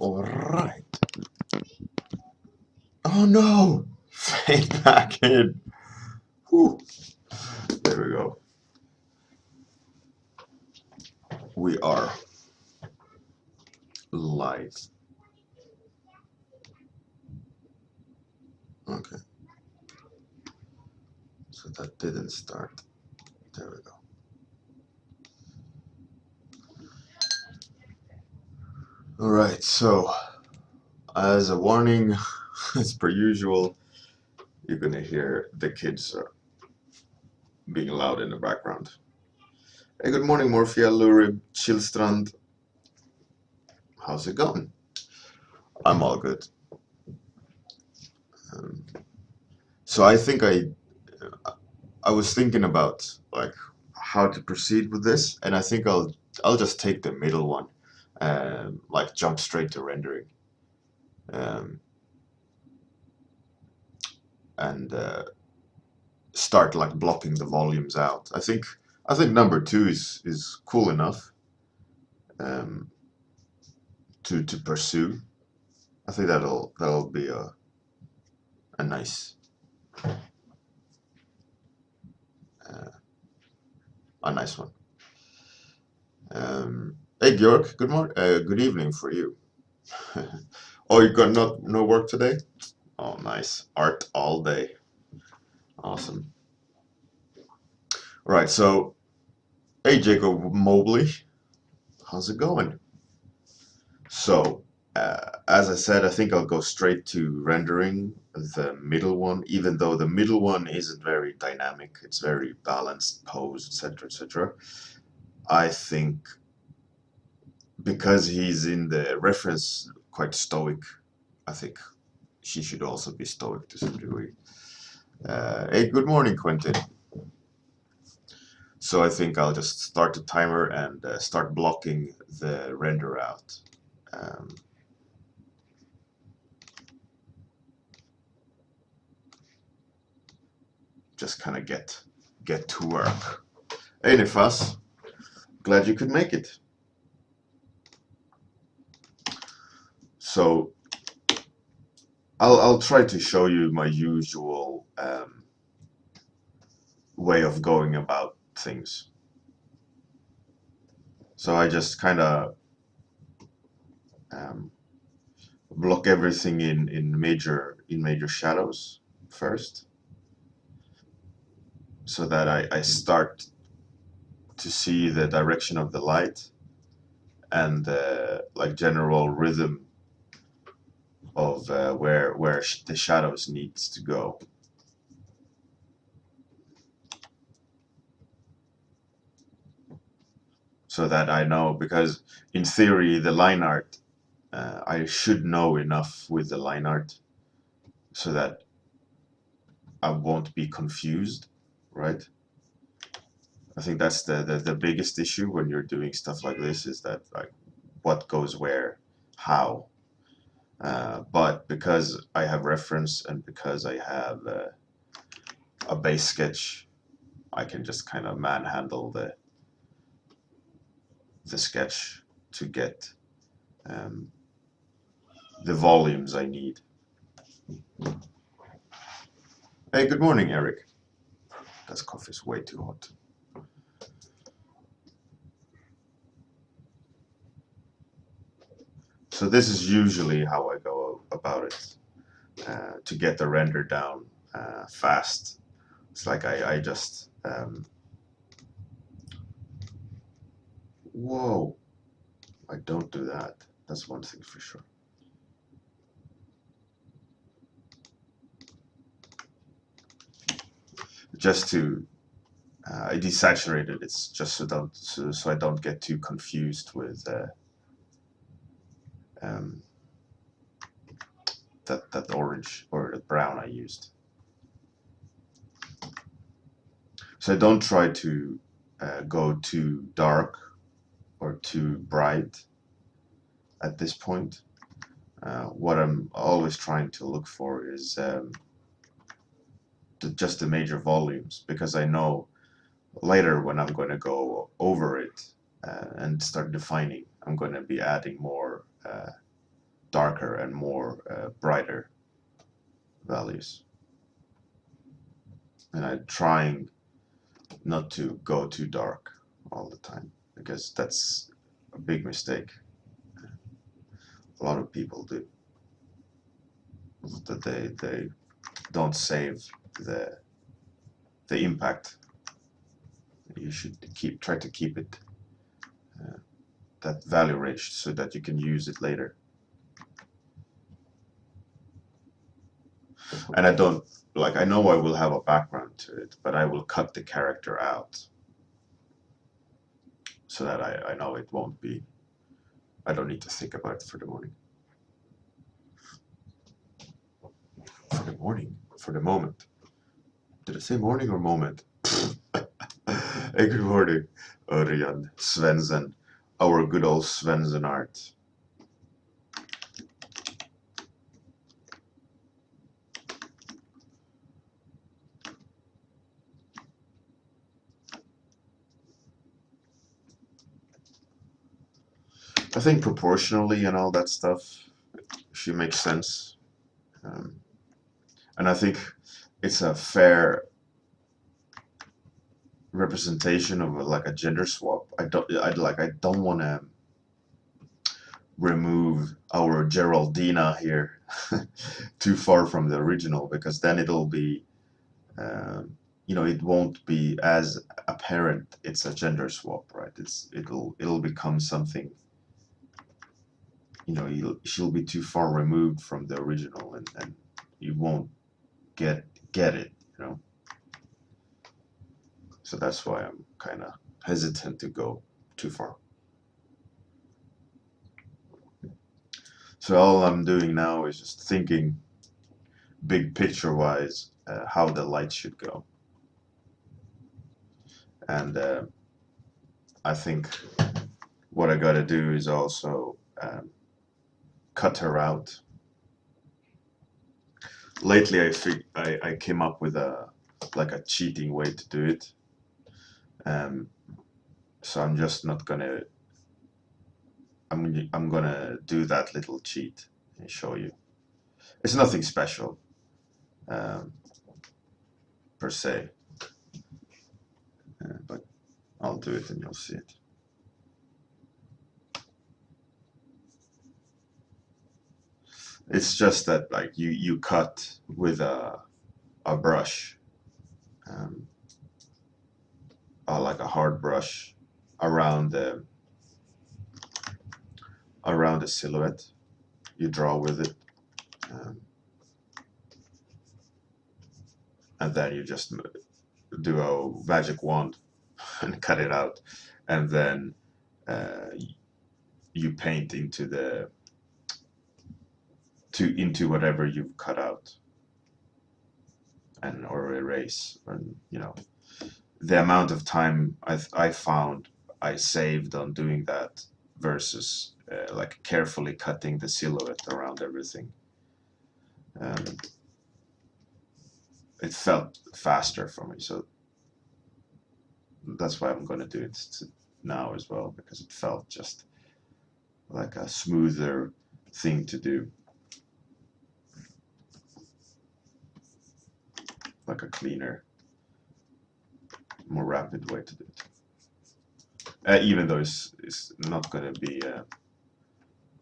All right. Oh no! Fade back in. Whew. There we go. We are live. Okay. So that didn't start. There we go. All right. So, as a warning, as per usual, you're gonna hear the kids being loud in the background. Hey, good morning, Morphia, Lurib, Chillstrand. How's it going? I'm all good. So I think I was thinking about like how to proceed with this, and I think I'll just take the middle one, like jump straight to rendering, um, and start like blocking the volumes out. I think number two is cool enough um, to pursue. I think that'll be a nice uh, a nice one. Hey Georg, good evening for you. Oh, you got no work today? Oh, nice. Art all day. Awesome. Right, so hey Jacob Mobley, how's it going? So, as I said, I think I'll go straight to rendering the middle one, even though the middle one isn't very dynamic. It's very balanced, pose, etc., etc. I think because he's in the reference quite stoic, I think she should also be stoic to some degree. Hey, good morning, Quentin. So I think I'll just start the timer and start blocking the render out. Um, just kind of get to work. Hey, Nifas, glad you could make it. So I'll try to show you my usual way of going about things. So I just kind of block everything in major shadows first, so that I start to see the direction of the light and like general rhythm of where the shadows needs to go. So that I know, because in theory the line art, I should know enough with the line art so that I won't be confused, right? I think that's the biggest issue when you're doing stuff like this, is that like what goes where, how. But because I have reference and because I have a base sketch, I can just kind of manhandle the sketch to get the volumes I need. Hey, good morning, Eric. That coffee is way too hot. So this is usually how I go about it, to get the render down fast. It's like I just whoa, I don't do that. That's one thing for sure. Just to I desaturated. It's just so I don't get too confused with that orange or the brown I used. So I don't try to go too dark or too bright at this point. What I'm always trying to look for is just the major volumes, because I know later when I'm going to go over it and start defining, I'm going to be adding more darker and more brighter values. And I'm trying not to go too dark all the time, because that's a big mistake. A lot of people do. That they don't save the impact. You should try to keep it that value range so that you can use it later. And I don't, like, I know I will have a background to it, but I will cut the character out so that I know it won't be, I don't need to think about it for the morning. For the morning? For the moment. Did I say morning or moment? Hey, good morning, Örjan Svensson, our good old Svensson art. I think proportionally and all that stuff should make sense. And I think it's a fair representation of like a gender swap. I don't want to remove our Geraldina here too far from the original, because then it'll be you know, it won't be as apparent it's a gender swap, right? It'll become something, you know, she'll be too far removed from the original, and you won't get it, you know. So that's why I'm kind of hesitant to go too far. So all I'm doing now is just thinking big picture wise how the light should go. And I think what I gotta do is also cut her out. Lately I came up with a cheating way to do it. So I'm just not gonna, I'm gonna do that little cheat and show you. It's nothing special per se, but I'll do it and you'll see it. It's just that like you cut with a brush, like a hard brush around the silhouette. You draw with it, and then you just do a magic wand and cut it out, and then you paint into whatever you've cut out, and or erase, and you know, the amount of time I found I saved on doing that versus like carefully cutting the silhouette around everything. It felt faster for me, so that's why I'm going to do it now as well, because it felt just like a smoother thing to do, like a cleaner, more rapid way to do it. Even though it's not going to be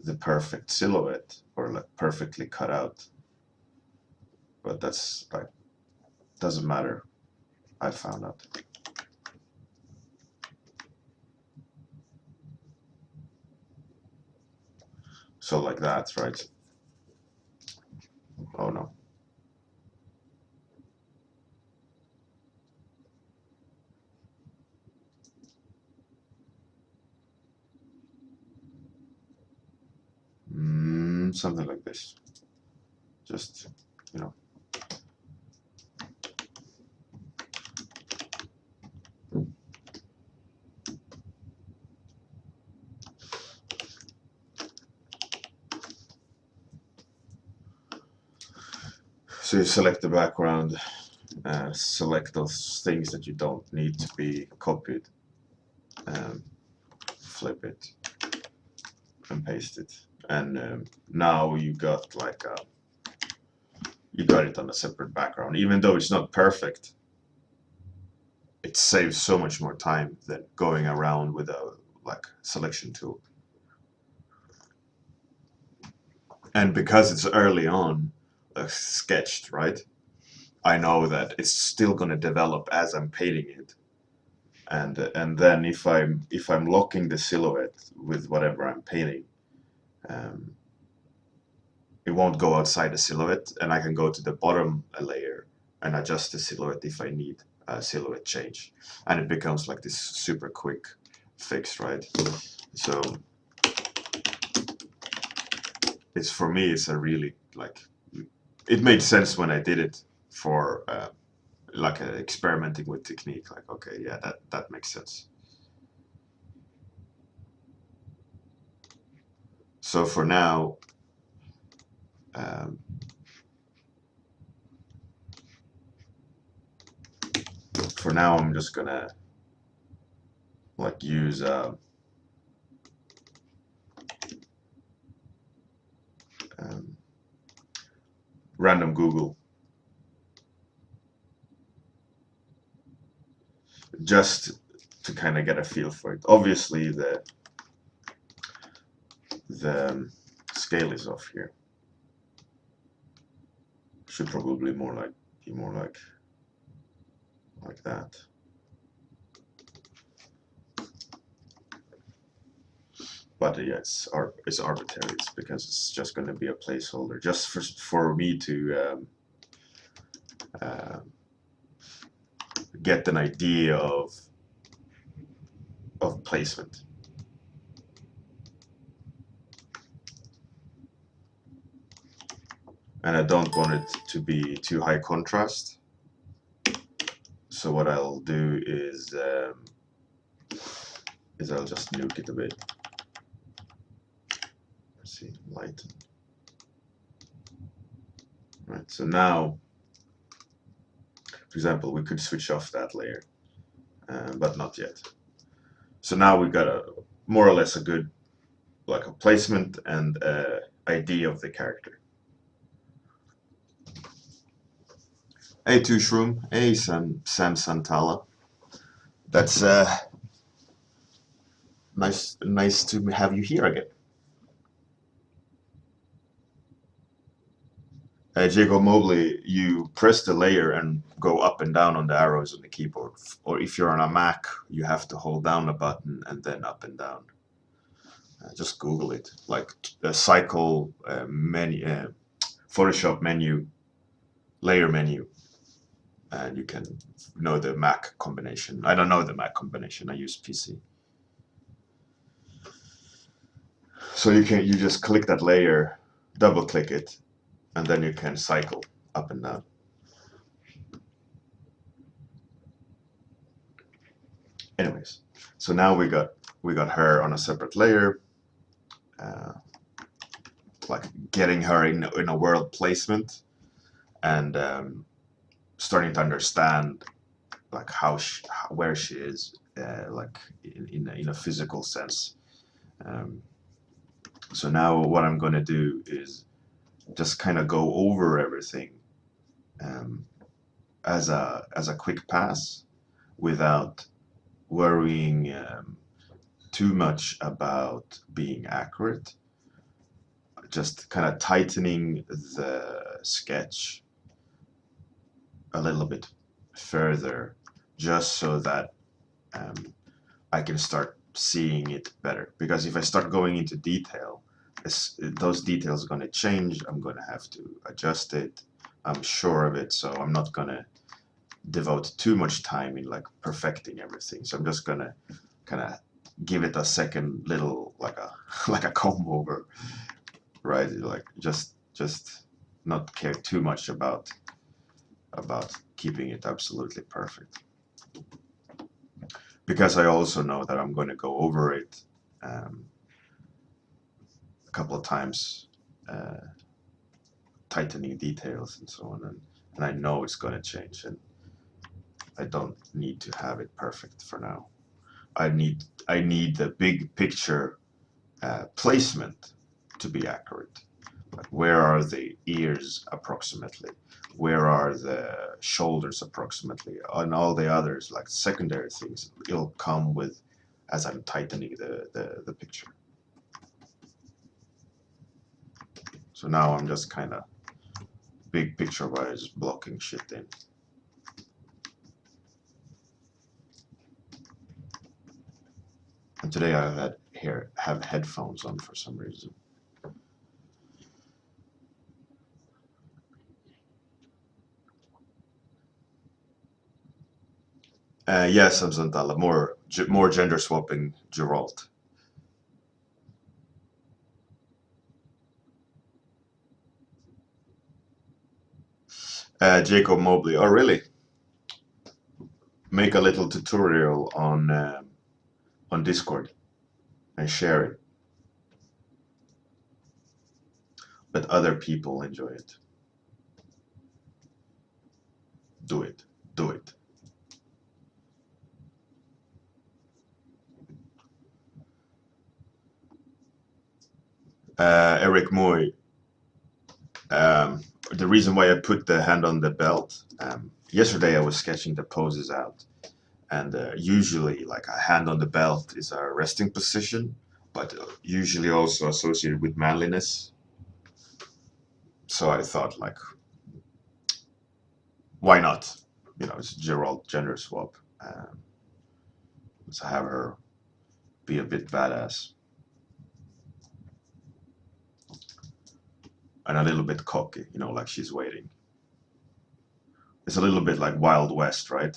the perfect silhouette or like perfectly cut out, but that's like, doesn't matter, I found out. So like that, right? Oh no. Something like this. Just, you know. So you select the background, select those things that you don't need to be copied, flip it and paste it, and now you got like you got it on a separate background. Even though it's not perfect, it saves so much more time than going around with a like selection tool. And because it's early on sketched, right? I know that it's still going to develop as I'm painting it, and then if I'm locking the silhouette with whatever I'm painting, um, it won't go outside the silhouette, and I can go to the bottom layer and adjust the silhouette if I need a silhouette change, and it becomes like this super quick fix, right? So it's, for me, it's a really like, it made sense when I did it for like experimenting with technique. Like, okay, yeah, that makes sense. So for now, um, I'm just gonna like use random Google just to kind of get a feel for it. Obviously, the scale is off here. Should probably be more like that. But yeah, it's arbitrary. It's because it's just going to be a placeholder, just for me to get an idea of placement. And I don't want it to be too high contrast. So what I'll do is I'll just nuke it a bit. Let's see, light. Right. So now, for example, we could switch off that layer, but not yet. So now we've got a more or less a good like a placement and idea of the character. Hey, Tushroom. Hey, Sam Santala. That's nice to have you here again. Jacob Mobley, you press the layer and go up and down on the arrows on the keyboard. Or if you're on a Mac, you have to hold down a button and then up and down. Just Google it, like the cycle menu, Photoshop menu, layer menu, and you can know the Mac combination. I don't know the Mac combination. I use PC. So you just click that layer, double click it, and then you can cycle up and down. Anyways, so now we got her on a separate layer, like getting her in a world placement, and starting to understand like where she is, like in a physical sense. So now what I'm going to do is just kind of go over everything as a quick pass without worrying too much about being accurate. Just kind of tightening the sketch a little bit further, just so that I can start seeing it better. Because if I start going into detail, those details are going to change. I'm going to have to adjust it. I'm sure of it, so I'm not going to devote too much time in like perfecting everything. So I'm just going to kind of give it a second little like a comb over, right? Like just not care too much about keeping it absolutely perfect. Because I also know that I'm going to go over it a couple of times, tightening details and so on, and I know it's going to change, and I don't need to have it perfect for now. I need the big picture placement to be accurate. Like, where are the ears approximately? Where are the shoulders approximately? And all the others, like secondary things, it'll come with as I'm tightening the picture. So now I'm just kind of big picture wise blocking shit in. And today I have headphones on for some reason. Yes, Santala, more gender swapping Geralt. Jacob Mobley. Oh, really? Make a little tutorial on Discord and share it. Let other people enjoy it. Do it. Do it. Eric Moy. The reason why I put the hand on the belt. Yesterday I was sketching the poses out, and usually like a hand on the belt is a resting position, but usually also associated with manliness. So I thought, like, why not? You know, it's Gerald gender swap. Let's have her be a bit badass and a little bit cocky, you know, like she's waiting. It's a little bit like Wild West, right?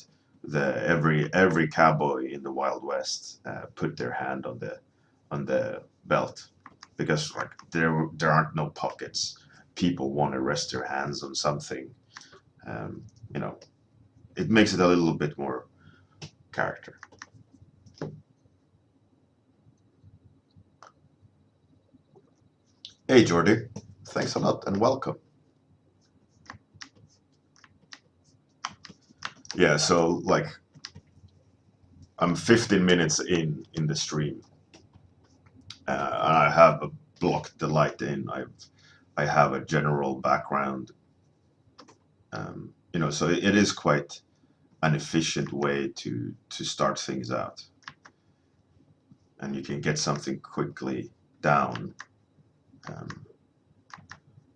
Every cowboy in the Wild West put their hand on the belt because like there aren't no pockets. People want to rest their hands on something. You know, it makes it a little bit more character. Hey, Jordy. Thanks a lot and welcome. Yeah, so like I'm 15 minutes in the stream. I have blocked the light in. I have a general background. You know, so it is quite an efficient way to start things out, and you can get something quickly down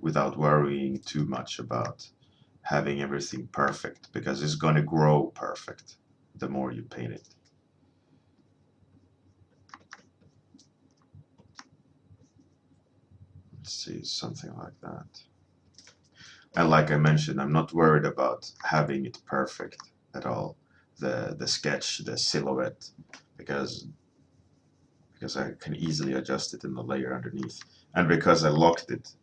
without worrying too much about having everything perfect, because it's going to grow perfect the more you paint it. Let's see, something like that. And like I mentioned, I'm not worried about having it perfect at all. The sketch, the silhouette, because I can easily adjust it in the layer underneath, and because I locked it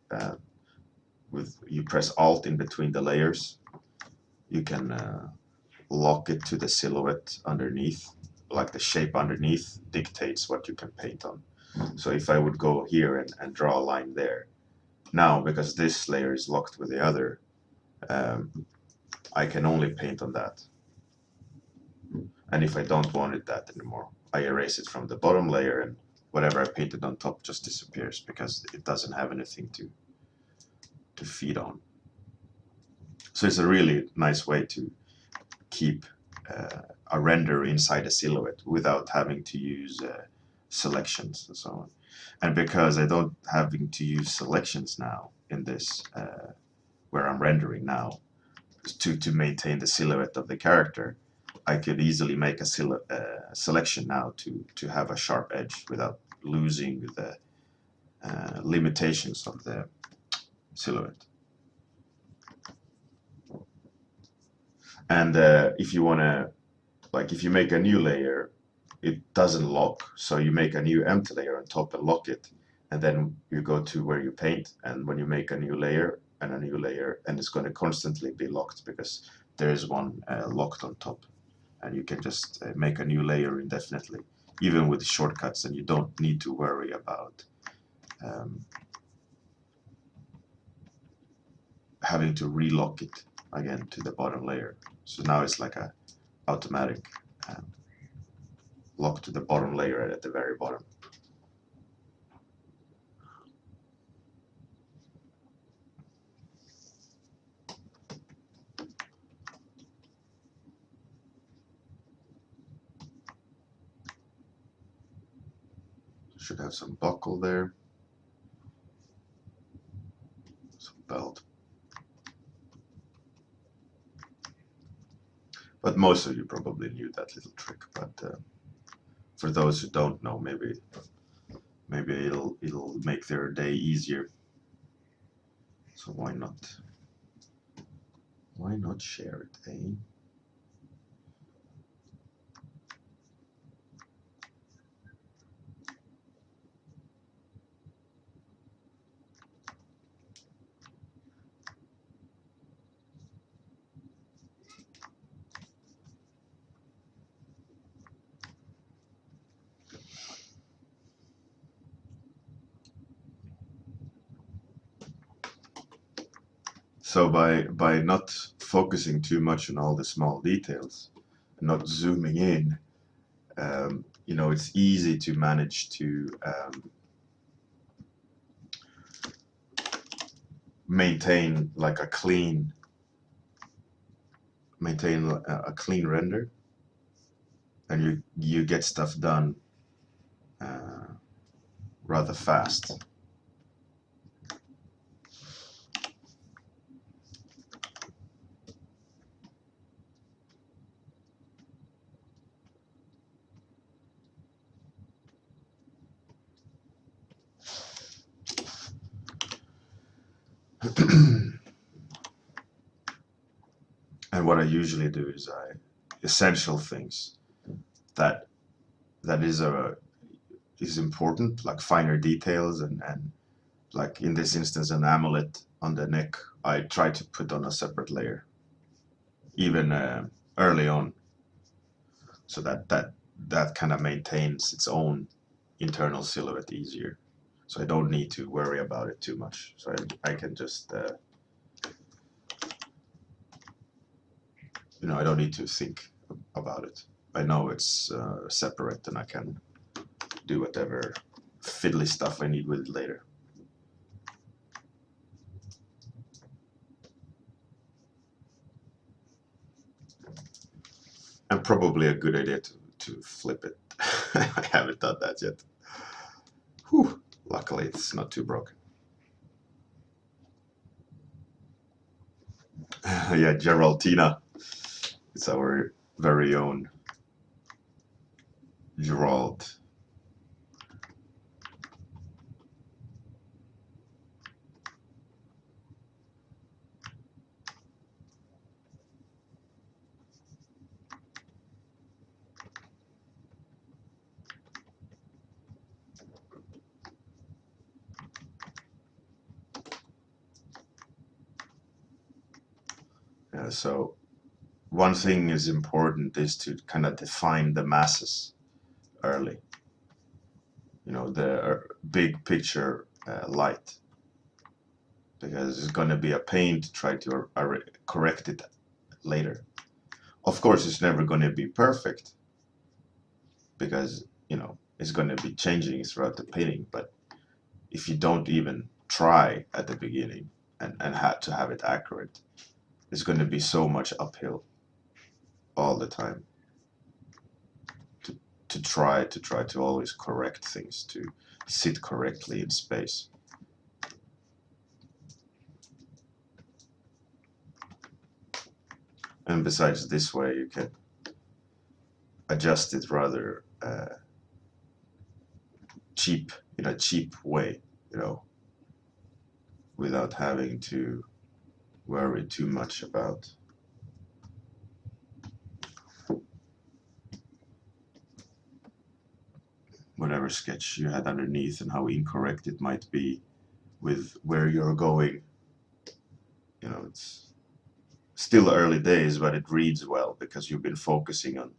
with you press Alt in between the layers, you can lock it to the silhouette underneath. Like the shape underneath dictates what you can paint on. So if I would go here and draw a line there, now because this layer is locked with the other, I can only paint on that. And if I don't want it that anymore, I erase it from the bottom layer, and whatever I painted on top just disappears because it doesn't have anything to feed on. So it's a really nice way to keep a render inside a silhouette without having to use selections and so on. And because I don't having to use selections now in this, where I'm rendering now, to maintain the silhouette of the character, I could easily make a selection now to have a sharp edge without losing the limitations of the silhouette. And if you want to, like if you make a new layer, it doesn't lock. So you make a new empty layer on top and lock it. And then you go to where you paint. And when you make a new layer and a new layer, and it's going to constantly be locked because there is one locked on top. And you can just make a new layer indefinitely, even with shortcuts, and you don't need to worry about having to relock it again to the bottom layer. So now it's like a automatic lock to the bottom layer at the very bottom. Should have some buckle there, some belt. But most of you probably knew that little trick. But for those who don't know, maybe it'll make their day easier. So why not? Why not share it, eh? So by not focusing too much on all the small details, not zooming in, you know, it's easy to manage to maintain like a clean render, and you get stuff done rather fast. And what I usually do is essential things that is important, like finer details, and like in this instance an amulet on the neck, I try to put on a separate layer, even early on, so that kind of maintains its own internal silhouette easier. So I don't need to worry about it too much. So I can just, you know, I don't need to think about it. I know it's separate, and I can do whatever fiddly stuff I need with it later. And probably a good idea to flip it. I haven't done that yet. Whew. Luckily, it's not too broken. Yeah, Geraldina. It's our very own Gerald. Yeah, so one thing is important is to kind of define the masses early. You know, the big picture light, because it's going to be a pain to try to correct it later. Of course, it's never going to be perfect, because, you know, it's going to be changing throughout the painting. But if you don't even try at the beginning and have to have it accurate, it's going to be so much uphill all the time to try to always correct things, to sit correctly in space. And besides, this way you can adjust it rather cheap, in a cheap way, you know, without having to worry too much about whatever sketch you had underneath and how incorrect it might be with where you're going. You know, it's still early days, but it reads well because you've been focusing on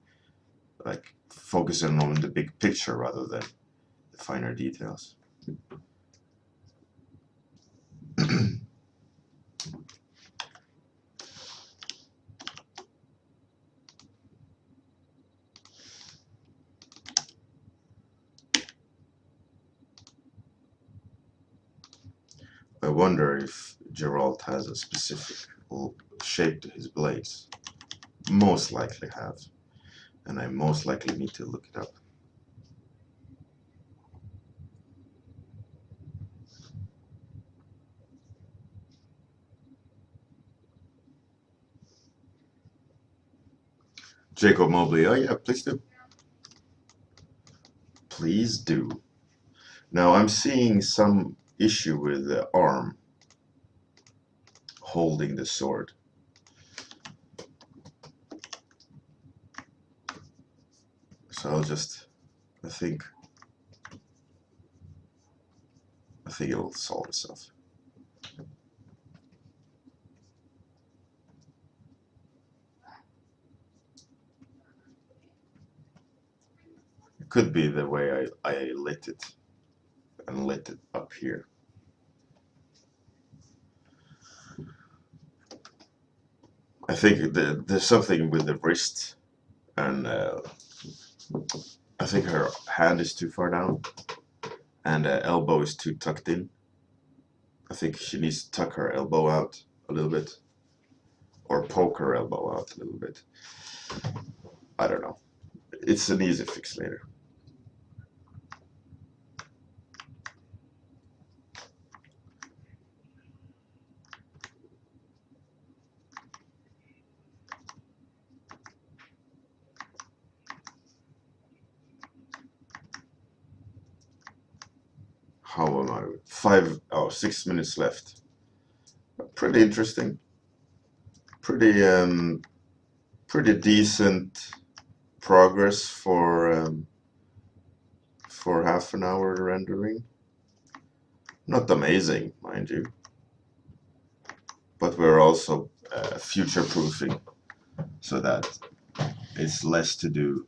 the big picture rather than the finer details. I wonder if Gerald has a specific shape to his blades. Most likely have, and I most likely need to look it up. Jacob Mobley. Oh yeah, please do. Please do. Now I'm seeing some issue with the arm holding the sword. So I'll just, I think it'll solve itself. It could be the way I lit it and lit it up here. I think there's something with the wrist, and I think her hand is too far down, and elbow is too tucked in. I think she needs to tuck her elbow out a little bit, or poke her elbow out a little bit. I don't know. It's an easy fix later. How am I? 6 minutes left. Pretty interesting. Pretty decent progress for half an hour rendering. Not amazing, mind you, but we're also future-proofing so that it's less to do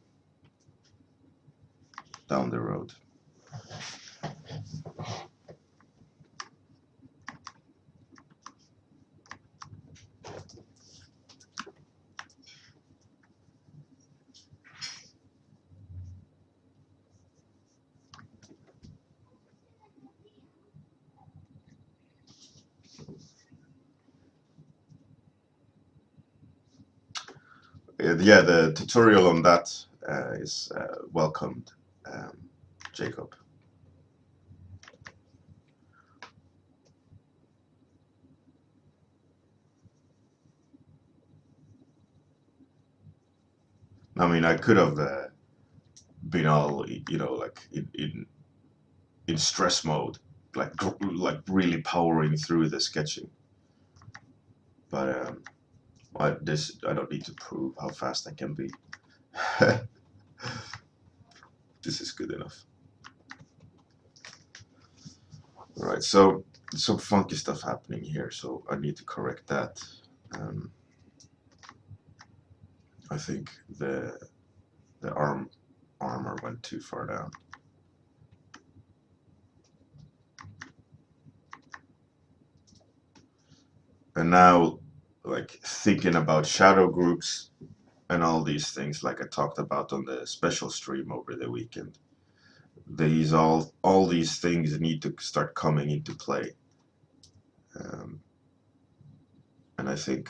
down the road. Yeah, the tutorial on that is welcomed, Jacob. I mean, I could have been all, like in stress mode, like really powering through the sketching. But I don't need to prove how fast I can be. This is good enough. All right, so some funky stuff happening here, so I need to correct that. I think the armor went too far down. And now, like, thinking about shadow groups and all these things, like I talked about on the special stream over the weekend, all these things need to start coming into play. And I think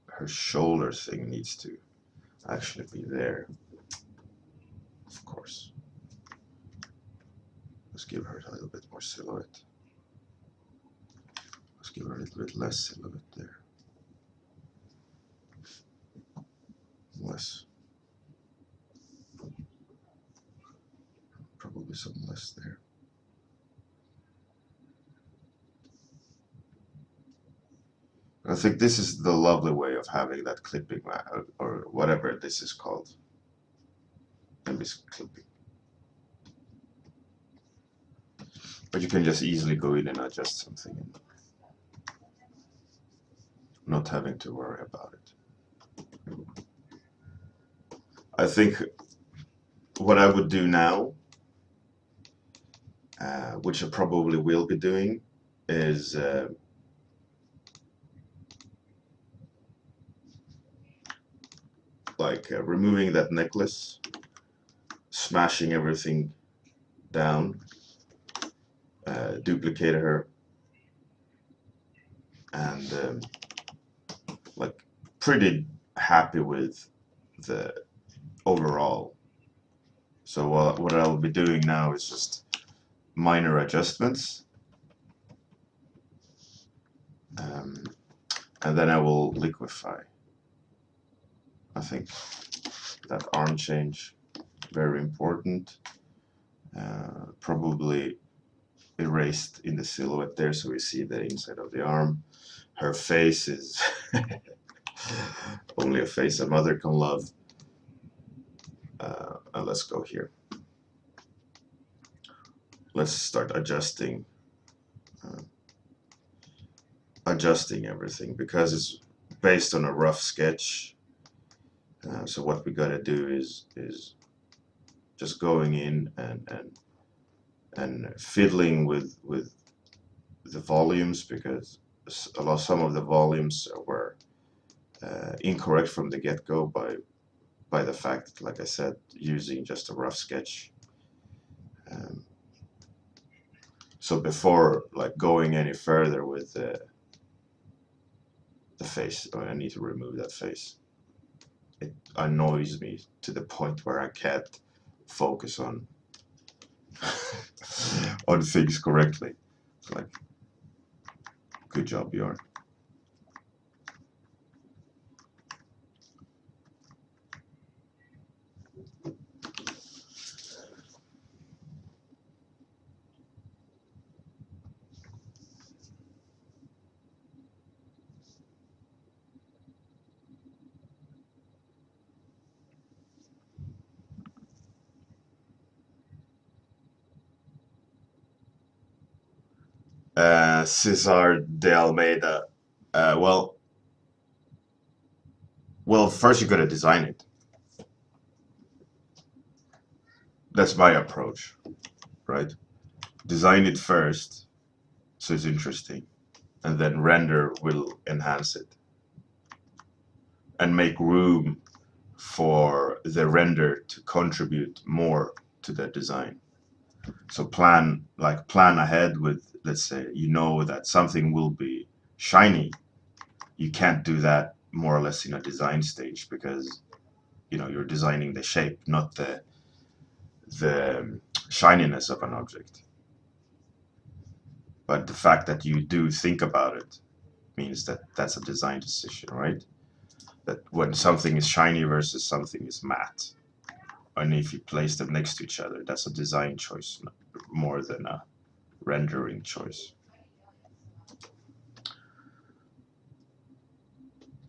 her shoulder thing needs to actually be there, of course. Let's give her a little bit more silhouette. Let's give her a little bit less silhouette there. Less. Probably some less there. I think this is the lovely way of having that clipping, or whatever this is called. Maybe it's clipping. But you can just easily go in and adjust something and not having to worry about it. I think what I would do now, which I probably will be doing, is removing that necklace, smashing everything down, duplicate her, and like pretty happy with the overall. So what I'll be doing now is just minor adjustments, and then I will liquefy, I think. that arm change, very important. Probably erased in the silhouette there, so we see the inside of the arm. Her face is only a face a mother can love. And let's go here. Let's start adjusting everything, because it's based on a rough sketch. So what we gotta do is just going in and fiddling with the volumes, because some of the volumes were incorrect from the get-go by the fact, like I said, using just a rough sketch. So before like going any further with the face, I need to remove that face. It annoys me to the point where I can't focus on on things correctly. It's like, good job, Bjorn. Cesar de Almeida. Well, first you gotta design it. That's my approach, right? Design it first, so it's interesting, and then render will enhance it and make room for the render to contribute more to the design. So plan ahead with, let's say, you know that something will be shiny. You can't do that more or less in a design stage, because you're designing the shape, not the shininess of an object. But the fact that you do think about it means that that's a design decision, right? That when something is shiny versus something is matte, and if you place them next to each other, that's a design choice more than a rendering choice.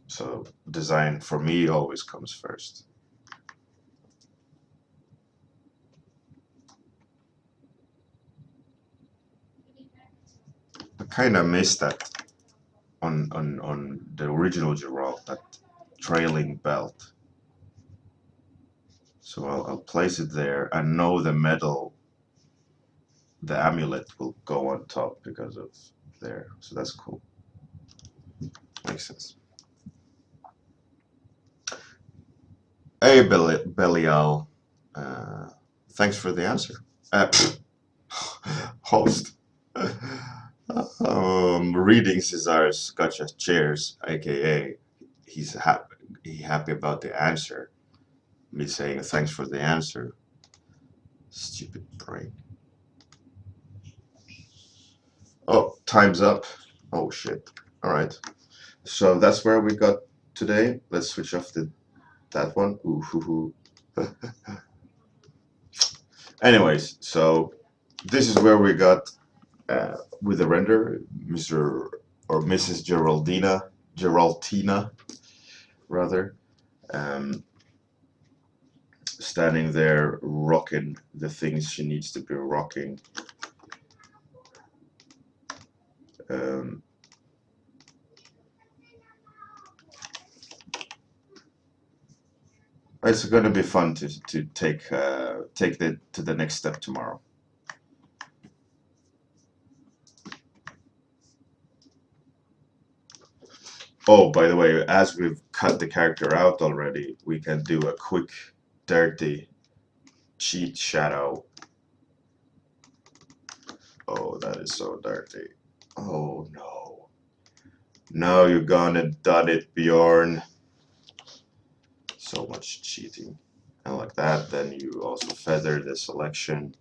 So design for me always comes first. I kind of missed that on the original Geralt, that trailing belt. So I'll place it there. I know the metal, the amulet will go on top because of there. So that's cool. Makes sense. Hey, Belial. Thanks for the answer. Host. Reading Cesar's Gotcha Chairs, aka he's happy about the answer. Me saying thanks for the answer. Stupid brain. Oh, time's up. Oh shit. All right. So that's where we got today. Let's switch off that one. Ooh, hoo, hoo. Anyways, so this is where we got with the render, Mr. or Mrs. Geraldina, rather, standing there rocking the things she needs to be rocking. It's going to be fun to take it to the next step tomorrow. Oh, by the way, as we've cut the character out already, we can do a quick, dirty cheat shadow. Oh, that is so dirty. Oh no. No, you've gone and done it, Bjorn. So much cheating. And like that, then you also feather the selection,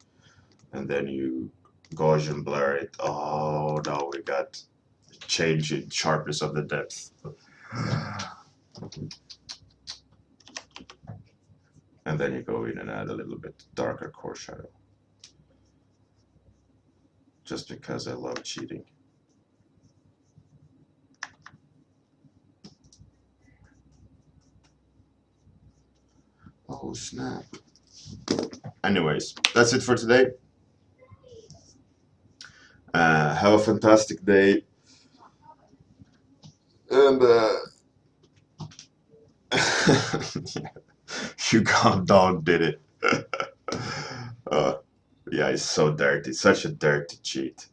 and then you Gaussian blur it. Oh no, we got change in sharpness of the depth. And then you go in and add a little bit darker core shadow. Just because I love cheating. Oh snap. Anyways, that's it for today. Have a fantastic day. And you calm down, did it. Yeah, it's so dirty. Such a dirty cheat.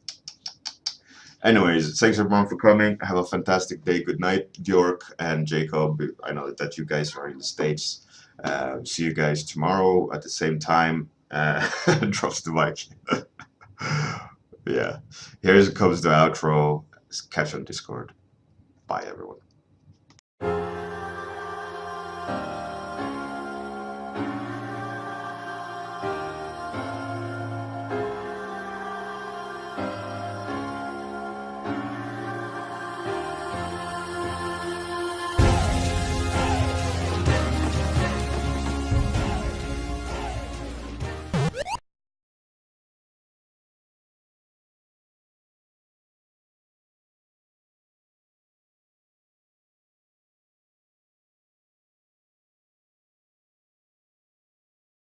Anyways, thanks everyone for coming. Have a fantastic day. Good night, Bjorn and Jacob. I know that you guys are in the States. See you guys tomorrow at the same time. Drops the mic. Yeah. Here comes the outro. Catch on Discord. Bye, everyone.